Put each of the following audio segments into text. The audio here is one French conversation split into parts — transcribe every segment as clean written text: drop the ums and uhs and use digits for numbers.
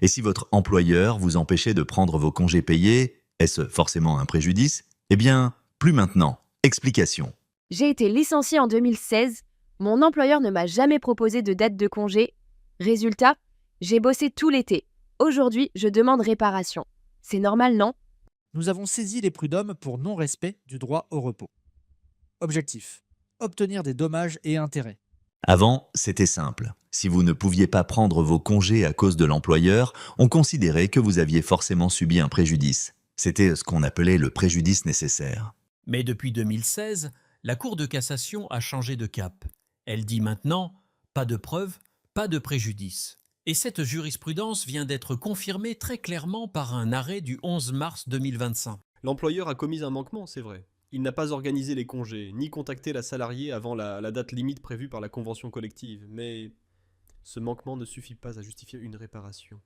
Et si votre employeur vous empêchait de prendre vos congés payés, est-ce forcément un préjudice? Eh bien, plus maintenant. Explication. J'ai été licenciée en 2016. Mon employeur ne m'a jamais proposé de date de congé. Résultat, j'ai bossé tout l'été. Aujourd'hui, je demande réparation. C'est normal, non? Nous avons saisi les prud'hommes pour non-respect du droit au repos. Objectif: obtenir des dommages et intérêts. Avant, c'était simple. Si vous ne pouviez pas prendre vos congés à cause de l'employeur, on considérait que vous aviez forcément subi un préjudice. C'était ce qu'on appelait le préjudice nécessaire. Mais depuis 2016, la Cour de cassation a changé de cap. Elle dit maintenant « pas de preuve, pas de préjudice ». Et cette jurisprudence vient d'être confirmée très clairement par un arrêt du 11 mars 2025. L'employeur a commis un manquement, c'est vrai. Il n'a pas organisé les congés, ni contacté la salariée avant la date limite prévue par la convention collective. Mais ce manquement ne suffit pas à justifier une réparation.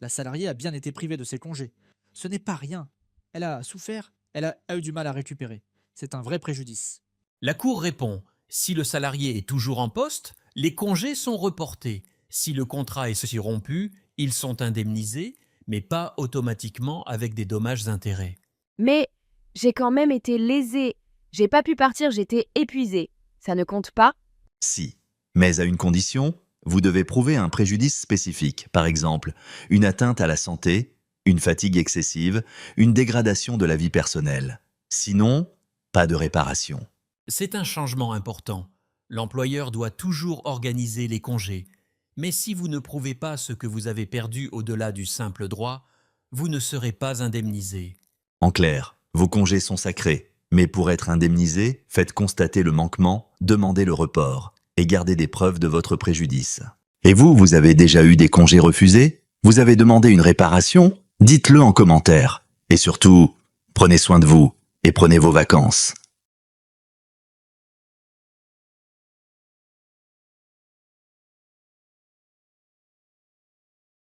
La salariée a bien été privée de ses congés. Ce n'est pas rien. Elle a souffert, elle a eu du mal à récupérer. C'est un vrai préjudice. La Cour répond « si le salarié est toujours en poste, les congés sont reportés. Si le contrat est ceci rompu, ils sont indemnisés, mais pas automatiquement avec des dommages-intérêts. » Mais j'ai quand même été lésée. J'ai pas pu partir, j'étais épuisée. Ça ne compte pas? Si, mais à une condition, vous devez prouver un préjudice spécifique, par exemple une atteinte à la santé, une fatigue excessive, une dégradation de la vie personnelle. Sinon, pas de réparation. C'est un changement important. L'employeur doit toujours organiser les congés. Mais si vous ne prouvez pas ce que vous avez perdu au-delà du simple droit, vous ne serez pas indemnisé. En clair, vos congés sont sacrés, mais pour être indemnisé, faites constater le manquement, demandez le report et gardez des preuves de votre préjudice. Et vous avez déjà eu des congés refusés? Vous avez demandé une réparation? Dites-le en commentaire. Et surtout, prenez soin de vous et prenez vos vacances.